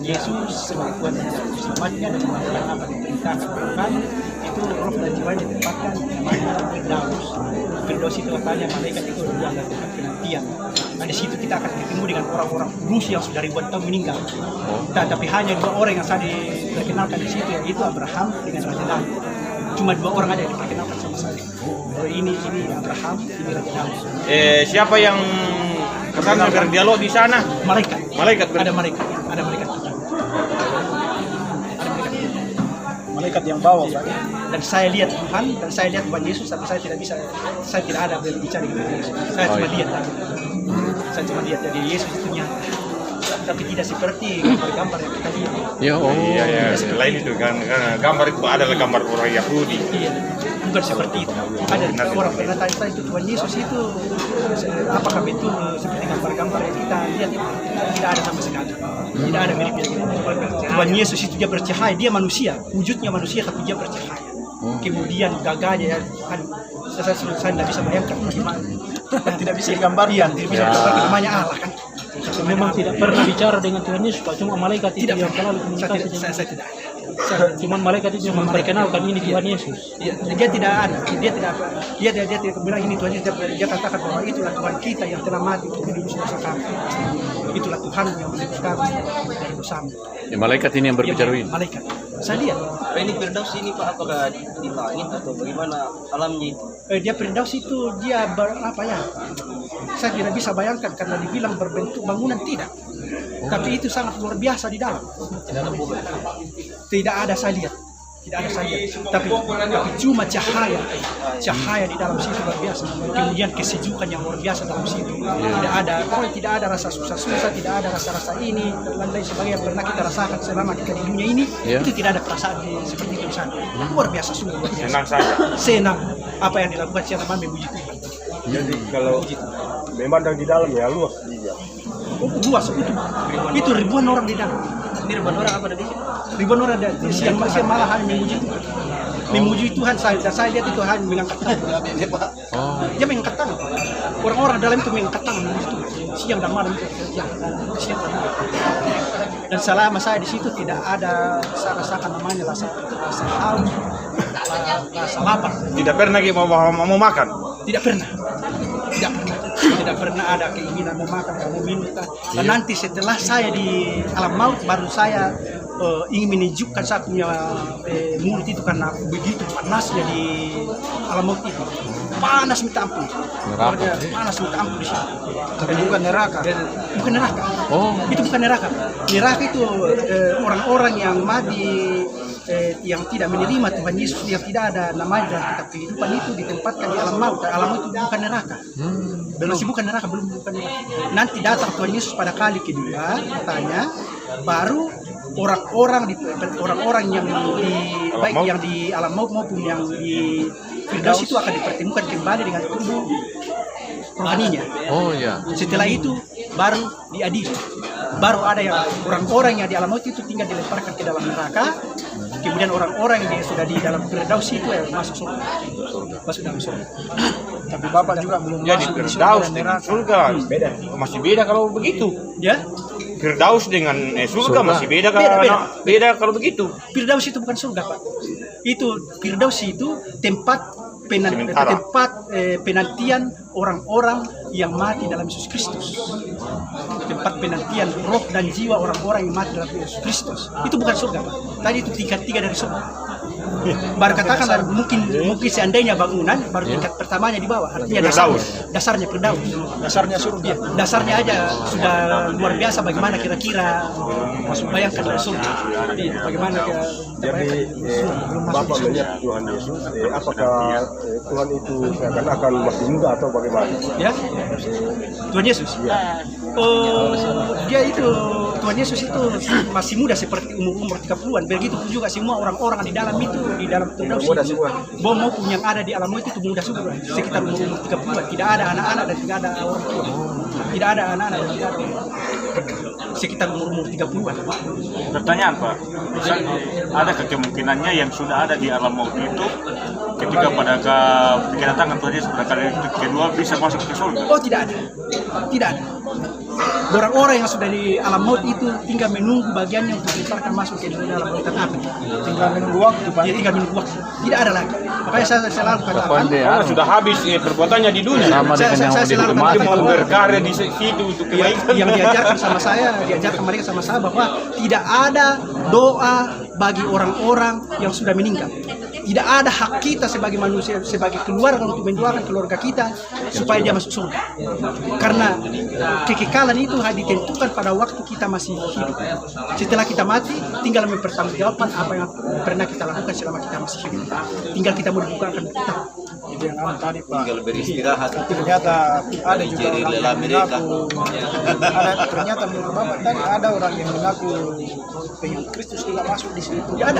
Yesus sebagai Tuhan dan Juru Selamatnya dan melakukan apa diperintahkan Tuhan, itu roh dan jiwanya ditempatkan di namanya Firdaus. Firdaus itu artinya malaikat itu adalah tempat penantian. Nah, di situ kita akan ketemu dengan orang-orang kudus yang sudah ribuan tahun meninggal. Tapi hanya 2 orang yang saya diperkenalkan di situ, yaitu Abraham dengan Raja Daud. Cuma 2 orang aja yang diperkenalkan sama saya. Ini Abraham, ini Raja Daud. Siapa yang kesana berdialog di sana? Malaikat. Malaikat. Ada malaikat. Ada malaikat. Malaikat yang bawa, Pak. Dan saya lihat Tuhan, dan saya lihat Tuhan Yesus, tapi saya tidak ada berbicara dengan Yesus. Saya cuma lihat aja. Saya cuma lihat dari Yesus itu nyata. Tapi tidak seperti gambar-gambar yang kita lihat. Iya. Selain itu kan gambar itu adalah gambar orang Yahudi. Iya. Bukan seperti itu. Ada orang pernah tanya itu Tuhan Yesus itu apakah betul seperti gambar-gambar yang kita lihat? Tidak ada sama sekali. Tidak ada miripnya. Tuhan Yesus itu dia bercahaya, dia manusia, wujudnya manusia tapi dia bercahaya. Kemudian gagahnya, saya tidak bisa bayangkan bagaimana. Tidak bisa digambar. Iya, tidak bisa digambar namanya Allah kan. Memang tidak pernah bicara dengan Tuhan Yesus, Pak. Cuma malaikat itu yang selalu komunikasi. Saya tidak. Cuma malaikat itu yang memperkenalkan ini Tuhan Yesus. Dia tidak ada, dia tidak bilang ini Tuhan Yesus. Dia katakan bahwa itulah Tuhan kita yang telah mati untuk menebus dosa kami. Itulah Tuhan yang menebus kami dari dosamu. Malaikat ini yang berbicara ini. Malaikat. Saya lihat. Ini Firdaus ini Pak, apakah di langit atau bagaimana alamnya itu? Dia Firdaus itu dia apa ya? Saya tidak bisa bayangkan karena dibilang berbentuk bangunan tidak. Tapi itu sangat luar biasa di dalam. Tidak ada saya lihat. Tidak ada saya lihat. Tapi cuma cahaya di dalam situ luar biasa. Kemudian kesejukan yang luar biasa dalam situ. Tidak ada rasa susah-susah, tidak ada rasa-rasa ini dan lain sebagainya yang pernah kita rasakan selama kita di dunia ini. Itu tidak ada perasaan seperti itu di sana. Luar biasa, sungguh luar biasa. Senang saja. Senang apa yang dilakukan siapa memuji Tuhan. Jadi kalau memandang di dalam ya luas dia. Luas itu ribuan orang di dalam. Ini ribuan orang apa tadi? Ribuan orang ada siang malah hanya memuji Tuhan. Memuji Tuhan saya lihat itu hanya mengangkat tangan. Dia mengangkat tangan. Orang-orang dalam itu mengangkat tangan memuji Tuhan. Siang dan malam itu siang dan malam. Dan selama saya di situ tidak ada saya rasakan namanya rasa haus, rasa lapar. Tidak pernah mau makan. Tidak pernah ada keinginan mau makan, mau minum. Dan nanti setelah saya di alam maut baru saya ingin menunjukkan saya punya mulut itu karena begitu panasnya di alam maut itu. Panas minta ampun. Panas minta ampun di sini. Tapi bukan neraka. Bukan neraka. Itu bukan neraka. Neraka itu orang-orang yang mati yang tidak menerima Tuhan Yesus, yang tidak ada namanya dalam kitab kehidupan itu ditempatkan di alam maut. Alam maut itu bukan neraka. Masih bukan neraka, belum bukan neraka. Nanti datang Tuhan Yesus pada kali kedua, katanya, baru orang-orang yang baik yang di alam maut maupun yang di Firdaus itu akan dipertemukan kembali dengan tubuh rohaninya. Setelah itu baru diadili. Baru ada yang orang-orang yang di alam maut itu tinggal dilemparkan ke dalam neraka. Kemudian orang-orang yang sudah di dalam Firdaus itu masuk surga. Masuk dalam surga. Tapi Bapak juga belum Jadi masuk di Firdaus surga dan dengan neraka. surga beda. Masih beda kalau begitu. Ya? Firdaus dengan surga masih beda Beda. kalau begitu. Firdaus itu bukan surga, Pak. Firdaus itu tempat penantian orang-orang yang mati dalam Yesus Kristus. Tempat penantian roh dan jiwa orang-orang yang mati dalam Yesus Kristus. Itu bukan surga, Pak. Tadi itu tingkat 3 dari surga. Baru katakan mungkin seandainya bangunan baru tingkat pertamanya di bawah. Artinya dasarnya Firdaus. Dasarnya surga. Dasarnya aja sudah luar biasa. Bagaimana kira-kira bayangkan dari surga. Bagaimana Jadi Bapak melihat Tuhan Yesus, apakah Tuhan itu seakan-akan masih muda atau bagaimana? Ya, Tuhan Yesus. Dia itu Tuhan Yesus itu masih muda seperti umur 30-an. Begitu juga semua orang-orang di dalam itu, di dalam Firdaus itu. Maupun yang ada di alam itu muda semua, sekitar umur 30-an. Tidak ada anak-anak dan tidak ada orang tua. Tidak ada anak-anak dan tidak ada sekitar umur 30-an. Pertanyaan Pak, ada kemungkinannya yang sudah ada di alam maut itu ketika pada kedatangan Tuhan Yesus pada kali kedua bisa masuk ke surga? Oh, tidak ada. Tidak ada. Orang-orang yang sudah di alam maut itu tinggal menunggu bagiannya untuk dilemparkan masuk ke dalam lautan api. Tinggal menunggu waktu, Pak. Ya, tinggal menunggu waktu. Tidak ada lagi. Makanya saya selalu katakan, Sudah habis perbuatannya di dunia. Sama dengan yang saya di selalu rumah. Dia mau berkarya di situ untuk kebaikan. yang diajarkan sama saya, diajarkan mereka sama saya bahwa tidak ada doa bagi orang-orang yang sudah meninggal. Tidak ada hak kita sebagai manusia, sebagai keluarga untuk mendoakan keluarga kita supaya dia masuk surga. Karena kekekalan itu ditentukan pada waktu kita masih hidup. Setelah kita mati, tinggal mempertanggungjawabkan apa yang pernah kita lakukan selama kita masih hidup. Tinggal kita mau dibukakan kita. Itu yang tadi Pak. Tinggal beristirahat. Ternyata ada juga Mencari orang lelah yang mereka. mengaku ternyata menurut Bapak tadi ada orang yang mengaku pengikut Kristus tidak masuk di situ. Ya,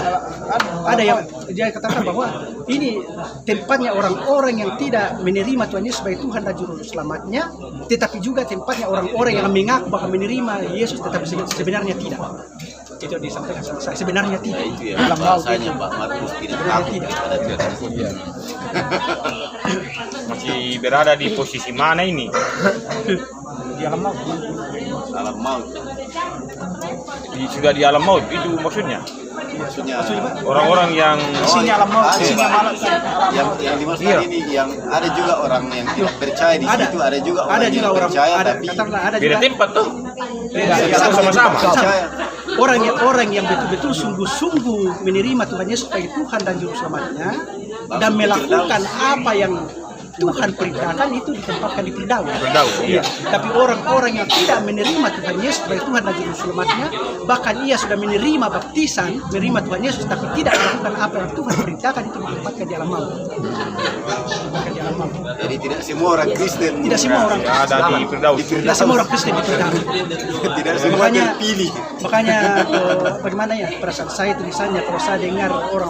ada yang dia katakan bahwa ini tempatnya orang-orang yang tidak menerima Tuhan Yesus sebagai Tuhan dan Juru Selamatnya, tetapi juga tempatnya orang-orang yang mengaku bahwa menerima Yesus tetapi sebenarnya tidak. Itu disampaikan sama saya. Sebenarnya tidak. Itu ya bahasanya Pak Markus tidak takut Tidak. kepada Tuhan. Masih berada di posisi mana ini? Di alam maut. Alam maut. Sudah di alam maut, itu maksudnya? Maksudnya Orang-orang yang Isinya alam maut, ada, isinya Pak. malam kan. yang dimaksud ini yang ada juga orang yang tidak percaya di situ, ada juga orang Ada yang juga orang percaya ada tapi katakanlah ada beda juga tempat tuh. sama-sama. percaya. Orang yang betul-betul sungguh-sungguh menerima Tuhan Yesus sebagai Tuhan dan Juru Selamatnya dan melakukan apa yang Tuhan perintahkan itu ditempatkan di Firdaus. Iya. Tapi orang-orang yang tidak menerima Tuhan Yesus sebagai Tuhan dan Juru Selamatnya, bahkan ia sudah menerima baptisan, menerima Tuhan Yesus, tapi tidak melakukan apa yang Tuhan perintahkan itu ditempatkan di alam maut. Ditempatkan di alam maut. Jadi tidak semua orang Kristen. Tidak semua orang Ya, ada di Firdaus. Tidak semua orang Kristen di Firdaus. Tidak semua Makanya- terpilih. Makanya bagaimana ya perasaan saya tulisannya kalau saya dengar orang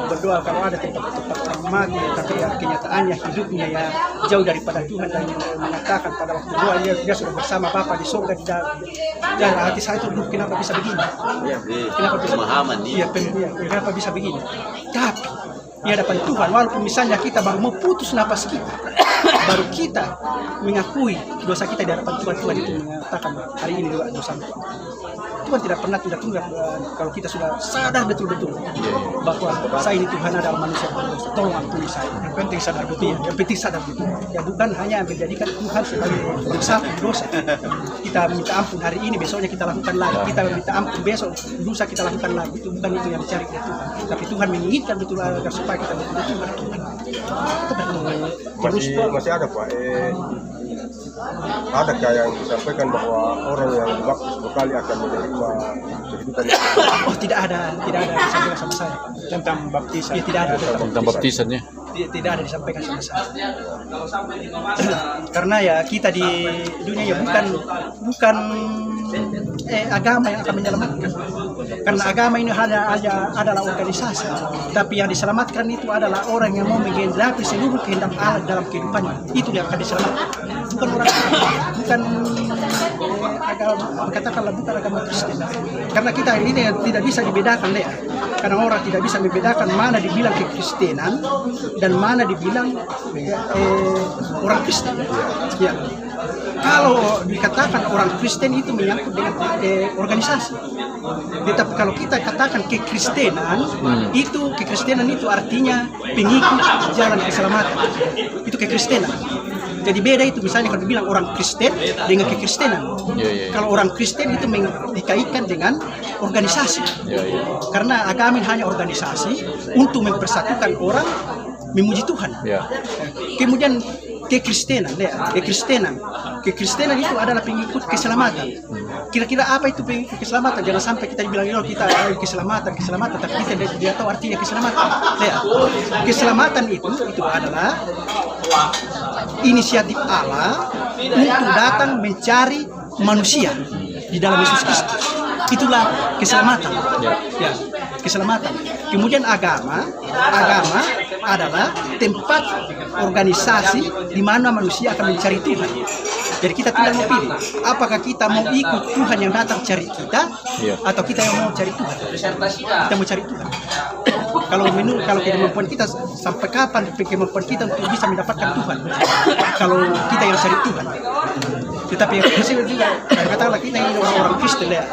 berdoa kalau ada tempat-tempat orang mati, tapi ya kenyataannya hidupnya ya jauh daripada Tuhan dan mengatakan pada waktu doa dia sudah bersama Bapa di surga di dalam. Dan hati saya itu kenapa bisa begini? Kenapa bisa Pemahaman Iya, kenapa bisa begini? Tapi di hadapan Tuhan, walaupun misalnya kita baru mau putus napas kita, baru kita mengakui dosa kita di hadapan Tuhan, Tuhan itu mengatakan hari ini dosa Tuhan tidak pernah tidak tunda kalau kita sudah sadar betul-betul bahwa saya ini Tuhan adalah manusia berdosa. Tolong ampuni saya. Yang penting sadar betul. Yang penting sadar betul. Ya bukan hanya menjadikan Tuhan sebagai pensapu dosa. Kita minta ampun hari ini, besoknya kita lakukan lagi. Kita minta ampun besok, dosa kita lakukan lagi. Itu bukan itu yang dicari oleh Tuhan. Tapi Tuhan menginginkan betul agar supaya kita betul-betul bertobat. Masih ada Pak. Adakah yang disampaikan bahwa orang yang dibaptis sekali akan menerima kehidupan yang Oh, tidak ada disampaikan sama saya. Tentang baptisan. Ya, tidak ada. Tentang baptisannya. Tidak ada disampaikan sama saya. Karena ya kita di dunia ya bukan agama yang akan menyelamatkan. Karena agama ini adalah organisasi. Tapi yang diselamatkan itu adalah orang yang mau menggenapi seluruh kehendak Allah dalam kehidupannya. Itu yang akan diselamatkan. Bukan orang, bukan agama, katakanlah bukan agama Kristen. Karena kita ini tidak bisa dibedakan ya. Karena orang tidak bisa membedakan mana dibilang kekristenan dan mana dibilang orang Kristen. Ya. Kalau dikatakan orang Kristen itu menyangkut dengan organisasi. Tetapi kalau kita katakan kekristenan, itu kekristenan itu artinya pengikut jalan keselamatan. Itu kekristenan. Jadi beda itu misalnya kalau dibilang orang Kristen dengan kekristenan. Kalau orang Kristen itu dikaitkan dengan organisasi. Karena agama hanya organisasi untuk mempersatukan orang memuji Tuhan. Kemudian kekristenan itu adalah pengikut keselamatan. Kira-kira apa itu pengikut keselamatan? Jangan sampai kita bilang kita keselamatan, tapi kita tidak tahu artinya keselamatan. Keselamatan itu adalah inisiatif Allah untuk datang mencari manusia di dalam Yesus Kristus. Itulah keselamatan. Ya, keselamatan. Kemudian agama adalah tempat organisasi di mana manusia akan mencari Tuhan. Jadi kita tinggal mau pilih, apakah kita mau ikut Tuhan yang datang cari kita, atau kita yang mau cari Tuhan. Kita mau cari Tuhan. kalau kemampuan kita sampai kapan kemampuan kita untuk bisa mendapatkan Tuhan? Kalau kita yang cari Tuhan. Tetapi yang prinsip juga, katakanlah kita ini orang-orang Kristen ya.